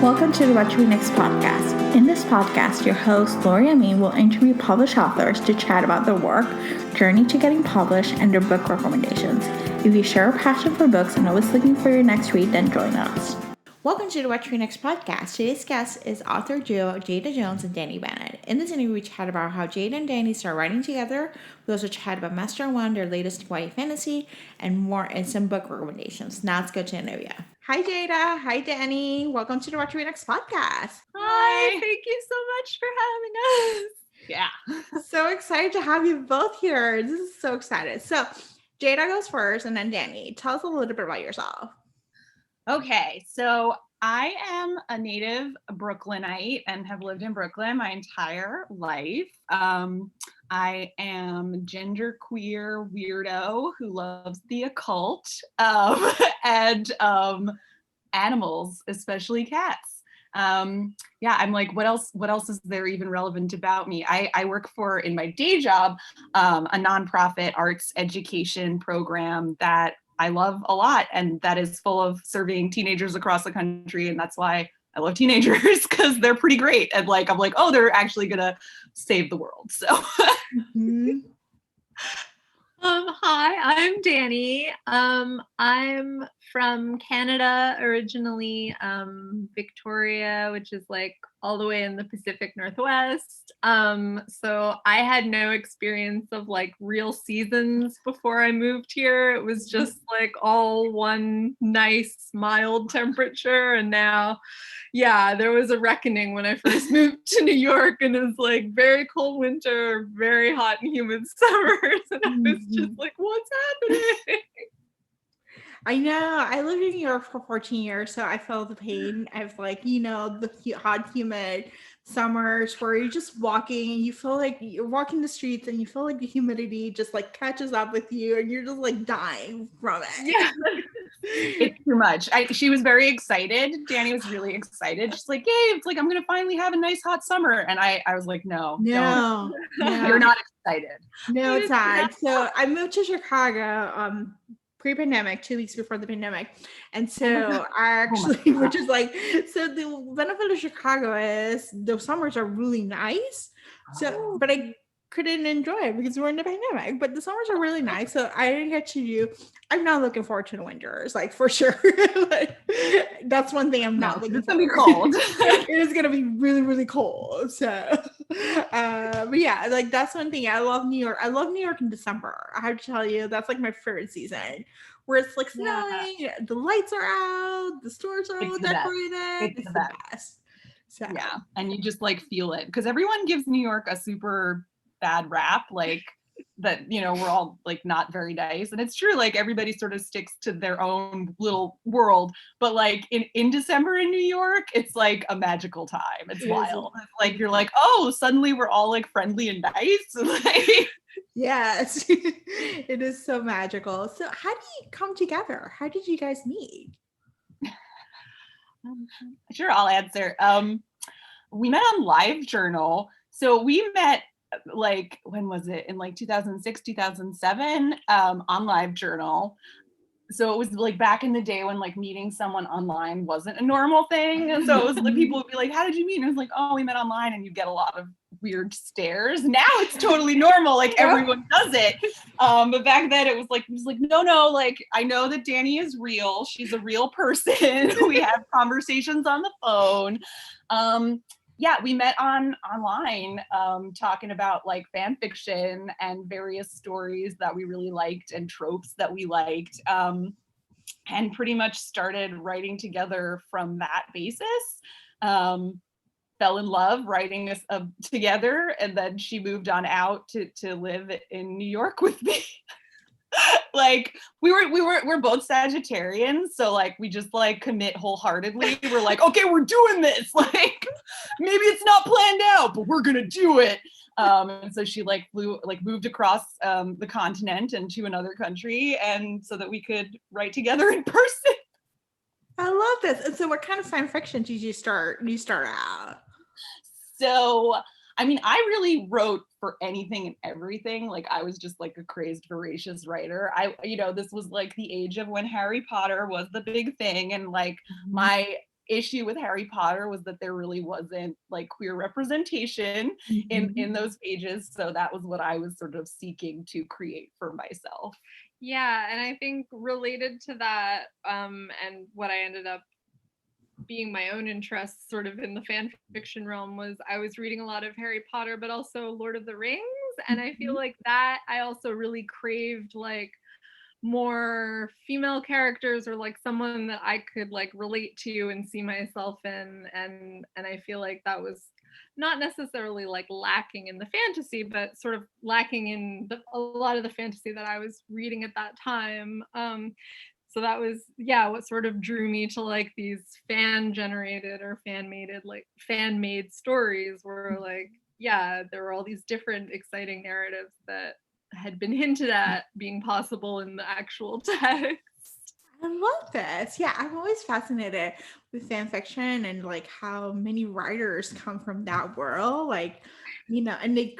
Welcome to the What to Read Next podcast. In this podcast, your host, Lori Amin, will interview published authors to chat about their work, journey to getting published, and their book recommendations. If you share a passion for books and always looking for your next read, then join us. Welcome to the What to Read Next podcast. Today's guest is author duo Jaida Jones and Dani Bennett. In this interview, we chat about how Jaida and Dani started writing together. We also chat about Master One, their latest YA fantasy, and more, and some book recommendations. Now let's go to the interview. Hi, Jaida. Hi, Dani. Welcome to the What to Read Next podcast. Hi. Thank you so much for having us. Yeah. So excited to have you both here. This is so excited. So Jaida goes first, and then Dani. Tell us a little bit about yourself. Okay, so I am a native Brooklynite and have lived in Brooklyn my entire life. I am genderqueer weirdo who loves the occult and animals, especially cats. I'm like, what else is there even relevant about me? I work for, in my day job, a nonprofit arts education program that I love a lot, and that is full of serving teenagers across the country, and that's why I love teenagers, because they're pretty great. And like, I'm like, oh, they're actually gonna save the world. So Hi, I'm Dani. I'm from Canada originally, Victoria, which is like all the way in the Pacific Northwest. So I had no experience of like real seasons before I moved here. It was just like all one nice mild temperature. And now, yeah, there was a reckoning when I first moved to New York, and it was like very cold winter, very hot and humid summers. And I was just like, what's happening? I know. I lived in New York for 14 years, so I felt the pain of like, the hot, humid summers where you're just walking and you feel like you're walking the streets and you feel like the humidity just like catches up with you and you're just like dying from it. Yeah. It's too much. She was very excited. Dani was really excited. She's like, yay, it's like, I'm going to finally have a nice hot summer. And I was like, no, you're not excited. No, it's not. So I moved to Chicago, pre-pandemic, 2 weeks before the pandemic. And so I actually, which is like, so the benefit of Chicago is the summers are really nice. So, but I couldn't enjoy it because we're in the pandemic, but the summers are really nice. So I didn't get to do, I'm not looking forward to the winters, like for sure. Like, that's one thing I'm not looking forward to. It's gonna be cold. It is going to be really, really cold. So, but yeah, like that's one thing. I love New York. I love New York in December. I have to tell you, that's like my favorite season, where it's like snowing, the lights are out, the stores are all decorated. It's the best. So yeah, and you just like feel it, because everyone gives New York a super bad rap, like that, we're all like not very nice, and it's true, like everybody sort of sticks to their own little world, but like in December in New York, it's like a magical time. It's wild. It's like you're like, oh, suddenly we're all like friendly and nice. Like, yes. It is so magical. So how do you come together? How did you guys meet? Sure, I'll answer. We met on LiveJournal. So we met like, when was it? In like 2006, 2007, on LiveJournal. So it was like back in the day when like meeting someone online wasn't a normal thing. And so it was like, people would be like, how did you meet? And it was like, oh, we met online, and you get a lot of weird stares. Now it's totally normal. Like everyone does it. But back then it was like, no, like I know that Dani is real. She's a real person. We have conversations on the phone. We met online, talking about like fan fiction and various stories that we really liked and tropes that we liked, and pretty much started writing together from that basis. Fell in love writing us together, and then she moved on out to live in New York with me. Like we're both Sagittarians, so like we just like commit wholeheartedly. We're like, okay, we're doing this. Like maybe it's not planned out, but we're gonna do it. And so she like moved across the continent and to another country, and so that we could write together in person. I love this. And so what kind of fan fiction did you start out? So I mean, I really wrote for anything and everything. Like I was just like a crazed, voracious writer. This was like the age of when Harry Potter was the big thing. And like my issue with Harry Potter was that there really wasn't like queer representation in those pages. So that was what I was sort of seeking to create for myself. Yeah, and I think related to that, and what I ended up being my own interest sort of in the fan fiction realm was I was reading a lot of Harry Potter, but also Lord of the Rings. And I feel like that I also really craved like more female characters or like someone that I could like relate to and see myself in. And I feel like that was not necessarily like lacking in the fantasy, but sort of lacking in a lot of the fantasy that I was reading at that time. So that was, yeah, what sort of drew me to like these fan generated or fan made stories where like, yeah, there were all these different exciting narratives that had been hinted at being possible in the actual text. I love this. Yeah, I'm always fascinated with fan fiction and like how many writers come from that world. Like, and they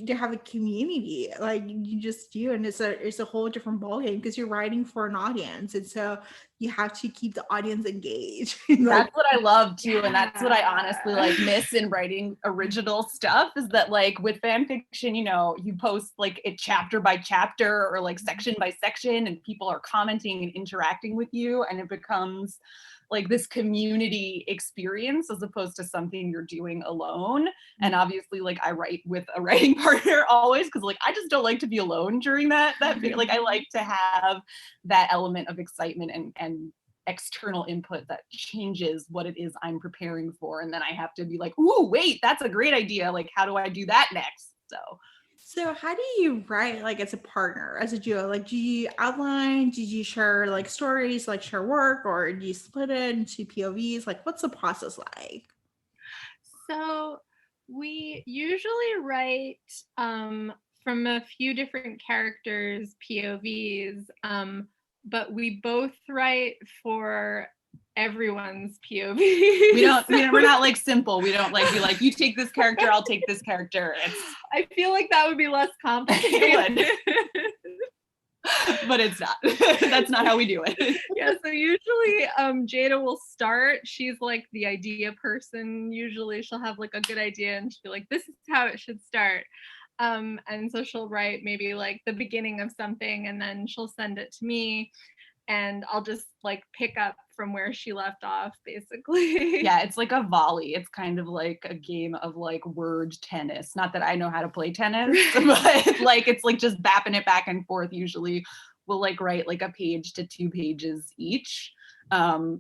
have a community like you just do, and it's a whole different ballgame because you're writing for an audience, and so you have to keep the audience engaged. That's what I love too, and that's what I honestly like miss in writing original stuff is that like with fan fiction, you post like it chapter by chapter or like section by section, and people are commenting and interacting with you, and it becomes like this community experience as opposed to something you're doing alone. And obviously like I write with a writing partner always because like I just don't like to be alone during that like I like to have that element of excitement and external input that changes what it is I'm preparing for, and then I have to be like, ooh, wait, that's a great idea, like how do I do that next? So how do you write like as a partner, as a duo? Like do you outline, do you share like stories, like share work, or do you split it into POVs? Like what's the process like? So we usually write from a few different characters' POVs, but we both write for everyone's POV. We're not like simple. We don't like be like, you take this character, I'll take this character. I feel like that would be less complicated. But it's not. That's not how we do it. Yeah, so usually Jaida will start. She's like the idea person. Usually she'll have like a good idea and she'll be like, this is how it should start. And so she'll write maybe like the beginning of something and then she'll send it to me and I'll just like pick up from where she left off, basically. Yeah, it's like a volley. It's kind of like a game of like word tennis. Not that I know how to play tennis, but like it's like just bapping it back and forth. Usually we'll like write like a page to 2 pages each.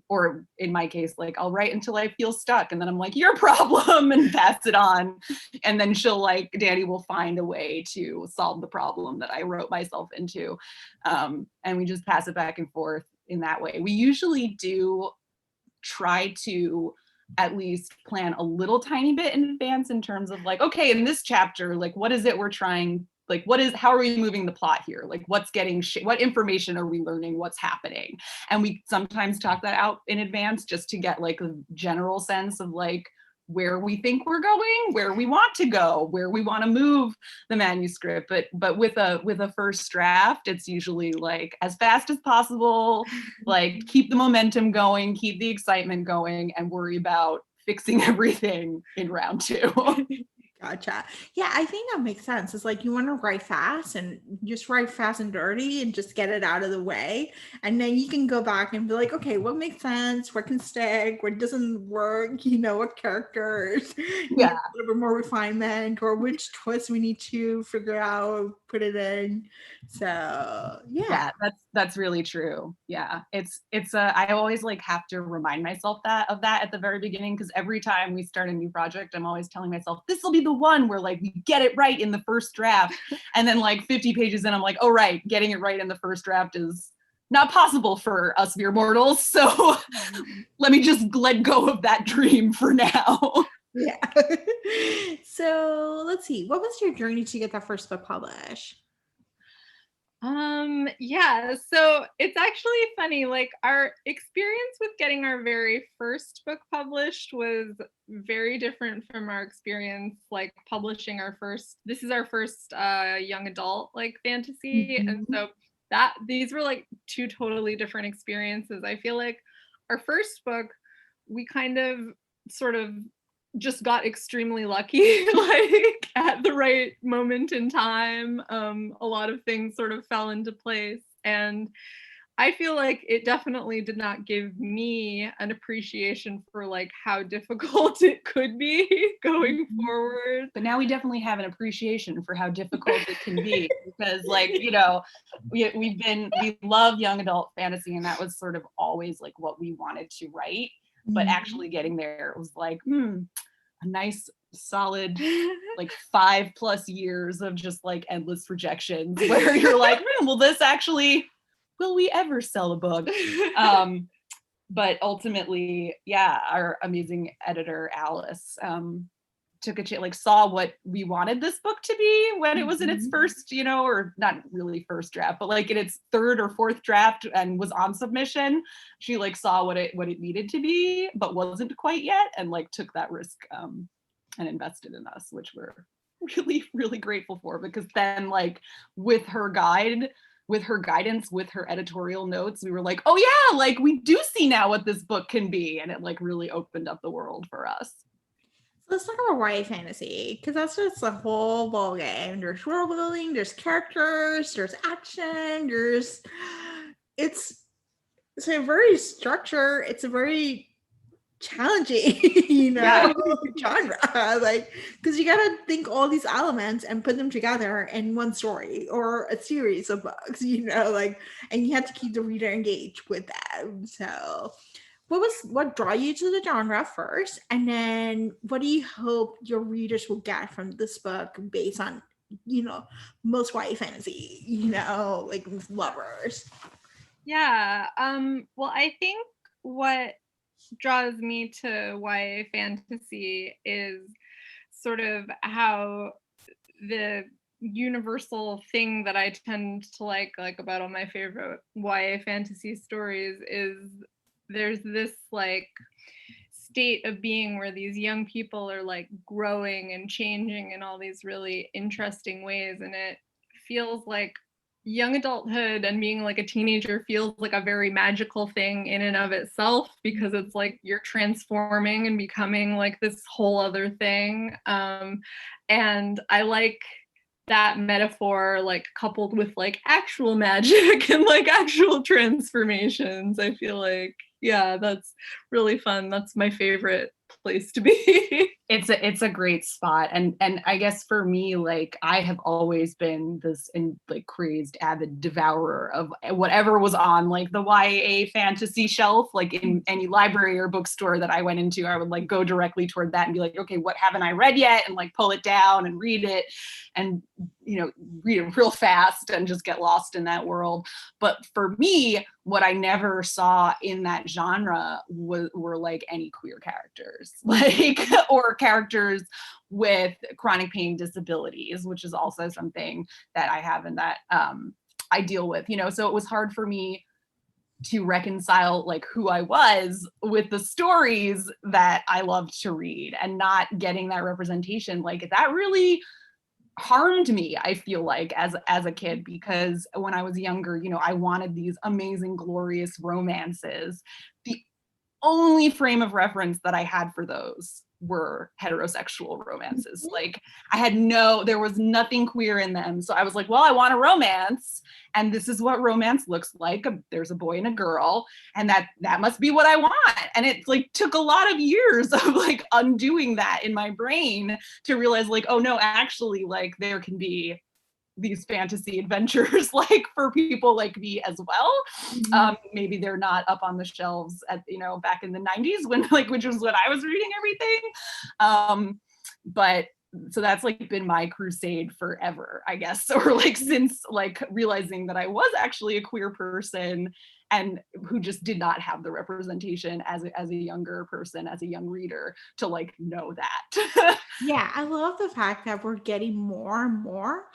Or in my case, like I'll write until I feel stuck and then I'm like, your problem, and pass it on. And then Dani will find a way to solve the problem that I wrote myself into. And we just pass it back and forth in that way. We usually do try to at least plan a little tiny bit in advance in terms of like, okay, in this chapter, like what is it we're trying, like how are we moving the plot here? Like what's what information are we learning, what's happening? And we sometimes talk that out in advance just to get like a general sense of like where we think we're going, where we want to go, where we want to move the manuscript. But with a first draft, it's usually like as fast as possible, like keep the momentum going, keep the excitement going, and worry about fixing everything in round 2. Gotcha. Yeah, I think that makes sense. It's like you want to write fast and just write fast and dirty and just get it out of the way. And then you can go back and be like, okay, what makes sense? What can stick? What doesn't work? What characters need a little bit more refinement, or which twist we need to figure out, put it in. So yeah, that's really true. Yeah, it's I always like have to remind myself of that at the very beginning, because every time we start a new project, I'm always telling myself this will be the one where like we get it right in the first draft, and then like 50 pages in, I'm like, oh right, getting it right in the first draft is not possible for us mere mortals. So let me just let go of that dream for now. Yeah. So let's see. What was your journey to get that first book published? Yeah, so it's actually funny, like our experience with getting our very first book published was very different from our experience like publishing this is our first young adult like fantasy. Mm-hmm. And so these were like 2 totally different experiences. I feel like our first book we kind of sort of just got extremely lucky, like at the right moment in time. A lot of things sort of fell into place, and I feel like it definitely did not give me an appreciation for like how difficult it could be going forward. But now we definitely have an appreciation for how difficult it can be, because like, you know, we love young adult fantasy, and that was sort of always like what we wanted to write. But actually getting there, it was like, a nice solid like 5+ years of just like endless rejections where you're like, will we ever sell a book? But ultimately, yeah, our amazing editor Alice took a chance, like saw what we wanted this book to be when it was in its first, you know, or not really first draft, but like in its third or fourth draft, and was on submission. She like saw what it needed to be, but wasn't quite yet, and like took that risk and invested in us, which we're really, really grateful for, because then like with her guidance, with her editorial notes, we were like, oh yeah, like we do see now what this book can be. And it like really opened up the world for us. Let's talk about YA fantasy, because that's just a whole ball game. There's world building, there's characters, there's action, it's a very structured, it's a very challenging, genre, like, because you gotta think all these elements and put them together in one story or a series of books, like, and you have to keep the reader engaged with them. So what draw you to the genre first, and then what do you hope your readers will get from this book based on most YA fantasy like lovers? Yeah, well, I think what draws me to YA fantasy is sort of how the universal thing that I tend to like about all my favorite YA fantasy stories is there's this like state of being where these young people are like growing and changing in all these really interesting ways, and it feels like young adulthood and being like a teenager feels like a very magical thing in and of itself, because it's like you're transforming and becoming like this whole other thing. And I like that metaphor, like coupled with like actual magic and like actual transformations. I feel like, yeah, that's really fun. That's my favorite place to be. It's a great spot, and I guess for me, like I have always been this like crazed avid devourer of whatever was on like the YA fantasy shelf, like in any library or bookstore that I went into. I would like go directly toward that and be like, okay, what haven't I read yet, and like pull it down and read it, and read it real fast and just get lost in that world. But for me, what I never saw in that genre were like any queer characters, like or characters with chronic pain disabilities, which is also something that I have and that I deal with, so it was hard for me to reconcile like who I was with the stories that I loved to read, and not getting that representation. Like that really harmed me, I feel like, as a kid, because when I was younger, I wanted these amazing, glorious romances. The only frame of reference that I had for those were heterosexual romances. Like there was nothing queer in them. So I was like, well, I want a romance, and this is what romance looks like. There's a boy and a girl, and that must be what I want. And it like took a lot of years of like undoing that in my brain to realize like, oh no, actually, like there can be these fantasy adventures like for people like me as well. Maybe they're not up on the shelves at back in the 90s when which was when I was reading everything, but so that's like been my crusade forever, I guess, or like since like realizing that I was actually a queer person and who just did not have the representation as a younger person, as a young reader, to like know that. Yeah, I love the fact that we're getting more and more.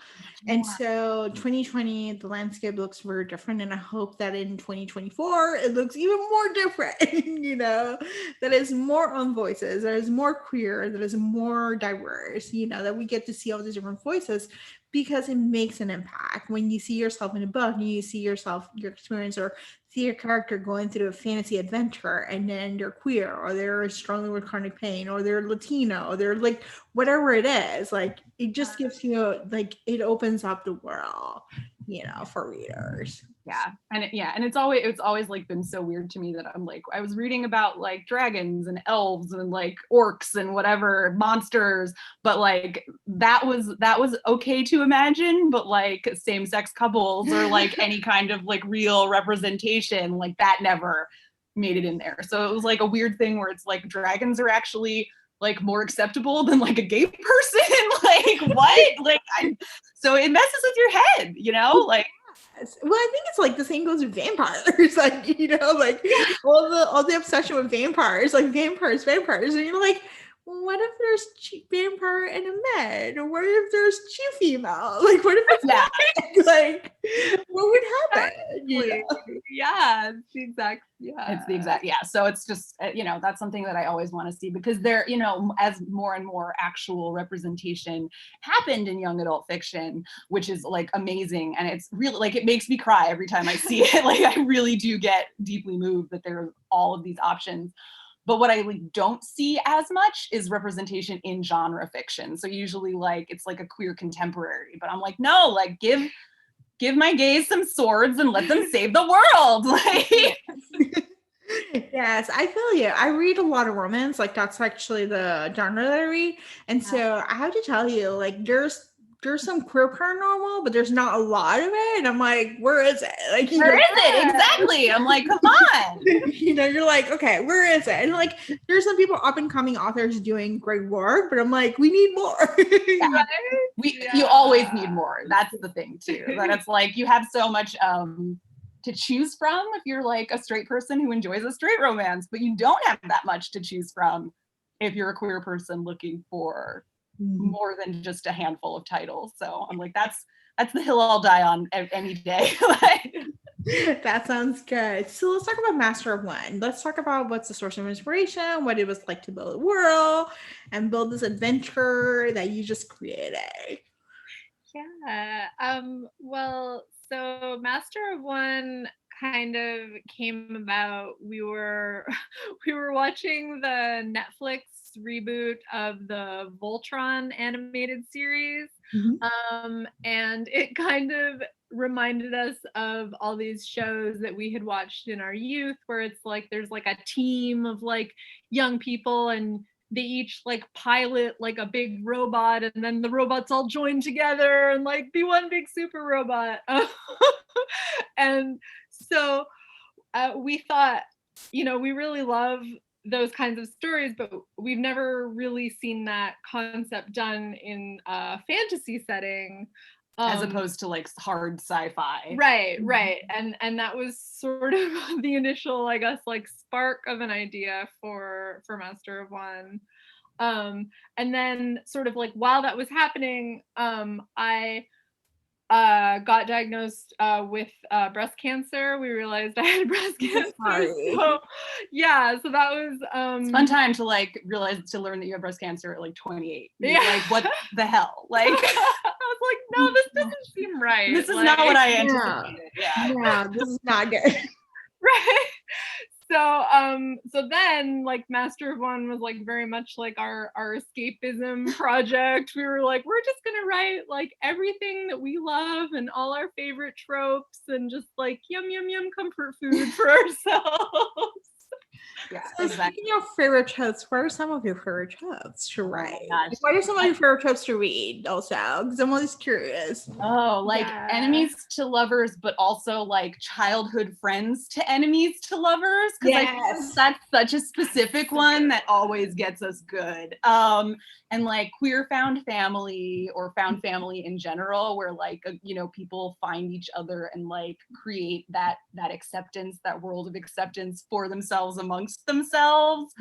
And so 2020, the landscape looks very different. And I hope that in 2024, it looks even more different, that is more on voices, that is more queer, that is more diverse, that we get to see all these different voices. because it makes an impact when you see yourself in a book and you see yourself, your experience, or see your character going through a fantasy adventure, and then they're queer, or they're struggling with chronic pain, or they're Latino, or they're like whatever it is, like it just gives you, like, it opens up the world, you know, for readers. And it's always like been so weird to me that I'm like, I was reading about like dragons and elves and like orcs and whatever monsters, but like that was okay to imagine, but like same-sex couples or like any kind of like real representation, like that never made it in there. So it was like a weird thing where it's like dragons are actually like more acceptable than like a gay person. Like what? Like so it messes with your head, you know? Like, well, I think it's like the same goes with vampires, like, you know, like all the obsession with vampires, like vampires, and you're like, well, what if there's vampire and a med, or what if there's two female, like what if it's not? Like what would happen? You know? It's the exact so it's just you know, that's something that I always want to see, because there, you know, as more and more actual representation happened in young adult fiction, which is like amazing, and it's really like it makes me cry every time I see it. Like I really do get deeply moved that there's all of these options. But what I like don't see as much is representation in genre fiction. So usually like it's like a queer contemporary, but I'm like, no, like give my gays some swords and let them save the world. Like yes, I feel you. I read a lot of romance, like that's actually the genre that I read. And so I have to tell you, like there's some queer paranormal, but there's not a lot of it. And I'm like, where is it? Like, where is it? Exactly. I'm like, come on. You know, you're like, okay, where is it? And like, there's some people, up and coming authors doing great work, but I'm like, we need more. You always need more. That's the thing too. That it's like you have so much to choose from if you're like a straight person who enjoys a straight romance, but you don't have that much to choose from if you're a queer person looking for more than just a handful of titles. So I'm like, that's the hill I'll die on any day. That sounds good. So let's talk about Master of One. Let's talk about what's the source of inspiration, what it was like to build a world and build this adventure that you just created. Well, so Master of One kind of came about. We were watching the Netflix reboot of the Voltron animated series, and it kind of reminded us of all these shows that we had watched in our youth, where it's like there's like a team of like young people, and they each like pilot like a big robot, and then the robots all join together and like be one big super robot. And so we thought, you know, we really love those kinds of stories, but we've never really seen that concept done in a fantasy setting. As opposed to like hard sci-fi. Right. And that was sort of the initial, I guess, like spark of an idea for Master of One. And then sort of like while that was happening, I got diagnosed with breast cancer. We realized I had breast cancer. So that was it's a fun time to like learn that you have breast cancer at like 28. Yeah. Like what the hell? Like I was like, no, this doesn't seem right. This is like, not what I anticipated. Yeah, this is not good. Right. So then like Master of One was like very much like our escapism project. We were like, we're just gonna write like everything that we love and all our favorite tropes and just like yum comfort food for ourselves. Yeah, so exactly. Speaking of favorite tropes, what are some of your favorite tropes to write? What are some of your favorite tropes to read also? Because I'm always curious. Oh, like enemies to lovers, but also like childhood friends to enemies to lovers. Because I think that's such a specific one that always gets us good. And like queer found family or found family in general, where like, you know, people find each other and like create that acceptance, that world of acceptance for themselves amongst themselves.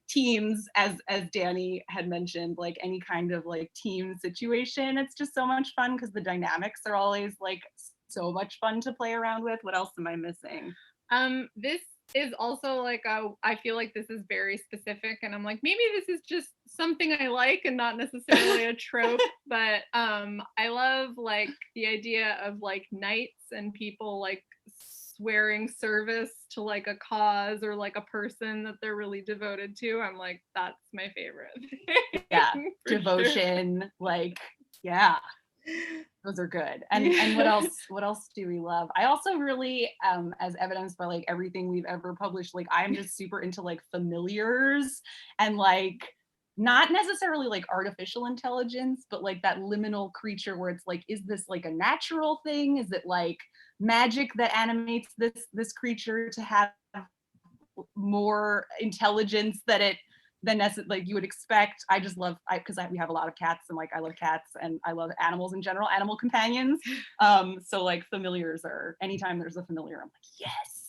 Teams, as Dani had mentioned, like any kind of like team situation, it's just so much fun because the dynamics are always like so much fun to play around with. What else am I missing? This is also like I feel like this is very specific, and I'm like, maybe this is just something I like and not necessarily a trope, but I love like the idea of like knights and people like swearing service to like a cause or like a person that they're really devoted to. I'm like, that's my favorite. Yeah, For devotion, sure. like, yeah. Those are good. And what else do we love? I also really, as evidenced by like everything we've ever published, like I'm just super into like familiars and like not necessarily like artificial intelligence, but like that liminal creature where it's like, is this like a natural thing? Is it like magic that animates this creature to have more intelligence than like you would expect? I just love, because we have a lot of cats and like I love cats and I love animals in general, animal companions. So like familiars are, anytime there's a familiar, I'm like, yes.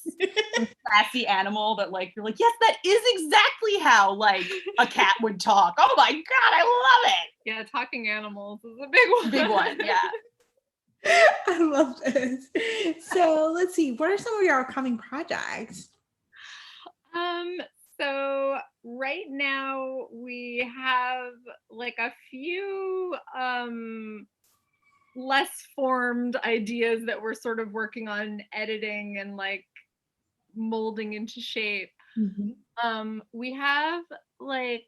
Classy animal that like, you're like, yes, that is exactly how like a cat would talk. Oh my God, I love it. Yeah, talking animals is a big one. Big one, yeah. I love this. So let's see, what are some of your upcoming projects? So right now we have like a few less formed ideas that we're sort of working on editing and like molding into shape. We have like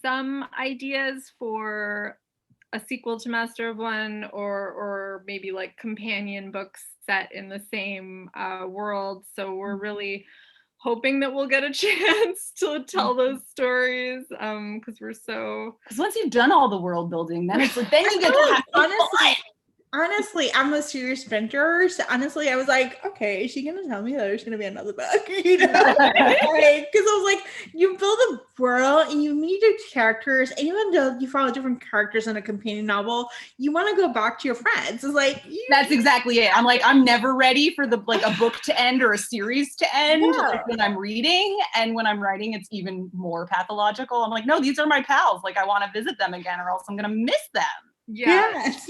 some ideas for a sequel to Master of One or maybe like companion books set in the same world. So we're really hoping that we'll get a chance to tell those stories because once you've done all the world building, then it's like, then you get to have honestly, I'm a serious sprinter. So honestly, I was like, okay, is she gonna tell me that there's gonna be another book? You know, because I was like, you build a world and you meet your characters, and even though you follow different characters in a companion novel, you want to go back to your friends. It's like that's exactly it. I'm like, I'm never ready for the like a book to end or a series to end. Yeah. Like when I'm reading, and when I'm writing, it's even more pathological. I'm like, no, these are my pals. Like I want to visit them again, or else I'm gonna miss them. Yes.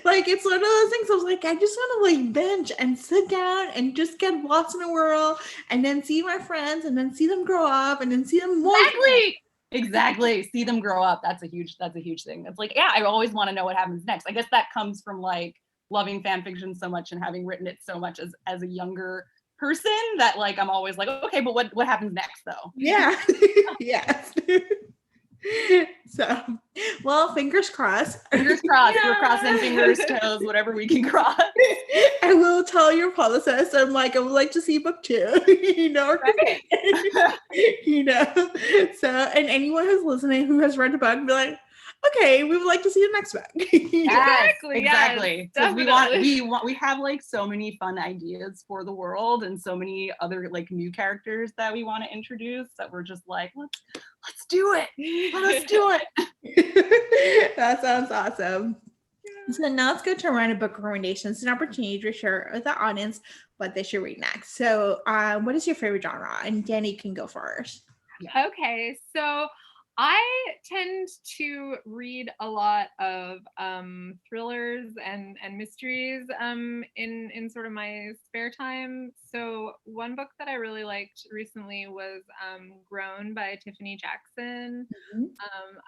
Like it's one of those things I was like, I just want to like bench and sit down and just get lost in the world and then see my friends and then see them grow up and then see them more. Exactly. See them grow up. That's a huge thing. It's like, yeah, I always want to know what happens next. I guess that comes from like loving fan fiction so much and having written it so much as a younger person that like I'm always like, okay, but what happens next though? Yeah. Yes. So, well, fingers crossed. Fingers crossed. Yeah. We're crossing fingers, toes, whatever we can cross. I will tell your publicist, I'm like, I would like to see book 2, you know, right. You know. So, and anyone who's listening who has read the book, be like, okay, we would like to see the next book. Exactly. Yes, we have like so many fun ideas for the world and so many other like new characters that we want to introduce that we're just like, let's do it. Let's do it. That sounds awesome. So now let's go to random book recommendations. It's an opportunity to share with the audience what they should read next. So what is your favorite genre? And Dani can go first. Yeah. Okay, so I tend to read a lot of thrillers and mysteries in sort of my spare time. So one book that I really liked recently was Grown by Tiffany Jackson.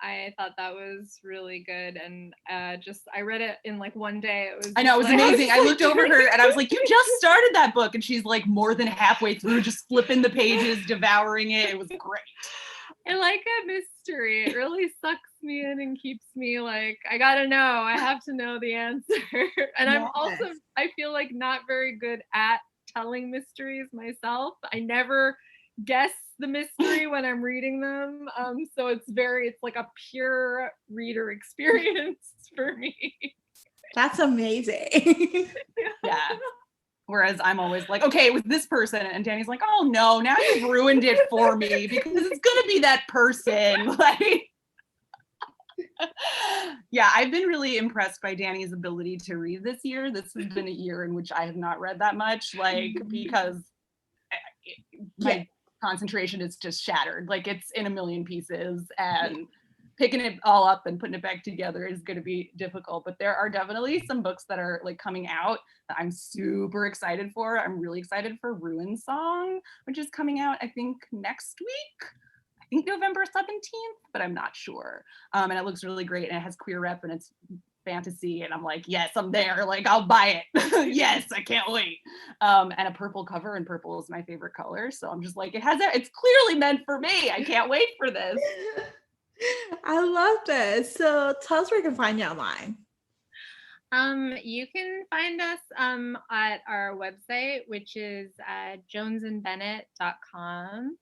I thought that was really good, and I read it in like one day. I know, it was amazing. I looked over her and I was like, you just started that book, and she's like more than halfway through, just flipping the pages, devouring it. It was great. I like a mystery. It really sucks me in and keeps me like, I gotta know. I have to know the answer. And I'm also, I feel like not very good at telling mysteries myself. I never guess the mystery when I'm reading them. So it's like a pure reader experience for me. That's amazing. Yeah. Whereas I'm always like, okay, with this person, and Dani's like, oh no, now you've ruined it for me because it's gonna be that person. Like, yeah, I've been really impressed by Dani's ability to read this year. This has been a year in which I have not read that much, like because my concentration is just shattered. Like it's in a million pieces, and picking it all up and putting it back together is going to be difficult, but there are definitely some books that are like coming out that I'm super excited for. I'm really excited for Ruin Song, which is coming out, I think, next week. I think November 17th, but I'm not sure. And it looks really great, and it has queer rep, and it's fantasy, and I'm like, yes, I'm there. Like, I'll buy it. Yes, I can't wait. And a purple cover, and purple is my favorite color. So I'm just like, it's clearly meant for me. I can't wait for this. I love this. So tell us where we can find you online. You can find us at our website, which is jonesandbennett.com.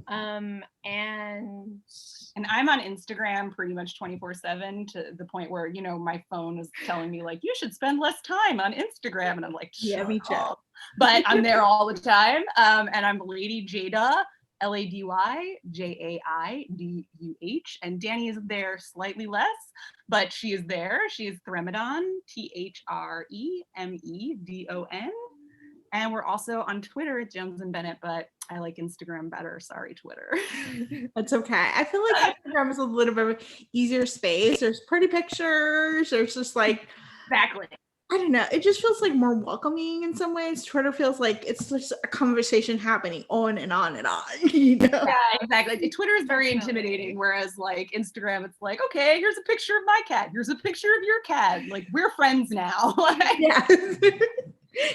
And I'm on Instagram pretty much 24/7, to the point where, my phone is telling me like, you should spend less time on Instagram. And I'm like, Yeah, me too. But I'm there all the time. And I'm Lady Jaida, LadyJaiduh, and Dani is there slightly less, but she is there. She is Thremedon, THREMEDON. And we're also on Twitter at Jones and Bennett, but I like Instagram better. Sorry, Twitter. That's okay. I feel like Instagram is a little bit of an easier space. There's pretty pictures. There's just like, Exactly. I don't know. It just feels like more welcoming in some ways. Twitter feels like it's just a conversation happening on and on and on. Yeah, exactly. Twitter is very intimidating, whereas like Instagram, it's like, okay, here's a picture of my cat. Here's a picture of your cat. Like, we're friends now. Yeah.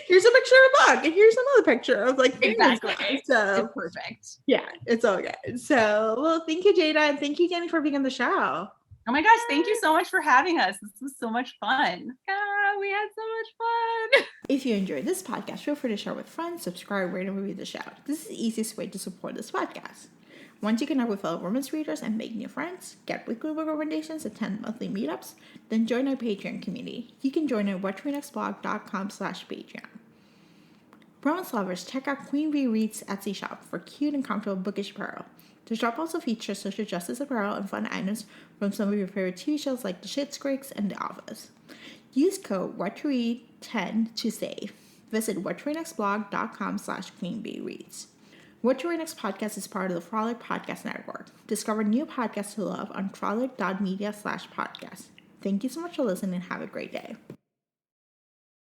Here's a picture of a dog, and here's another picture of like exactly. So it's perfect. Yeah, it's all good. So, well, thank you, Jaida, and thank you, Dani, for being on the show. Oh my gosh, thank you so much for having us. This was so much fun. Yeah, we had so much fun. If you enjoyed this podcast, feel free to share with friends, subscribe, rate, and review the show. This is the easiest way to support this podcast. Once you connect with fellow romance readers and make new friends, get weekly book recommendations, attend monthly meetups, then join our Patreon community. You can join at whattoreadnextblog.com/Patreon. Romance lovers, check out Queen Bee Reads Etsy shop for cute and comfortable bookish apparel. The shop also features social justice apparel and fun items from some of your favorite TV shows like The Schitt's Creek and The Office. Use code WhatToRead10 to save. Visit whattoreadnextblog.com/QueenBeeReads. What to Read Next podcast is part of the Frolic Podcast Network. Discover new podcasts to love on frolic.media/podcast. Thank you so much for listening and have a great day.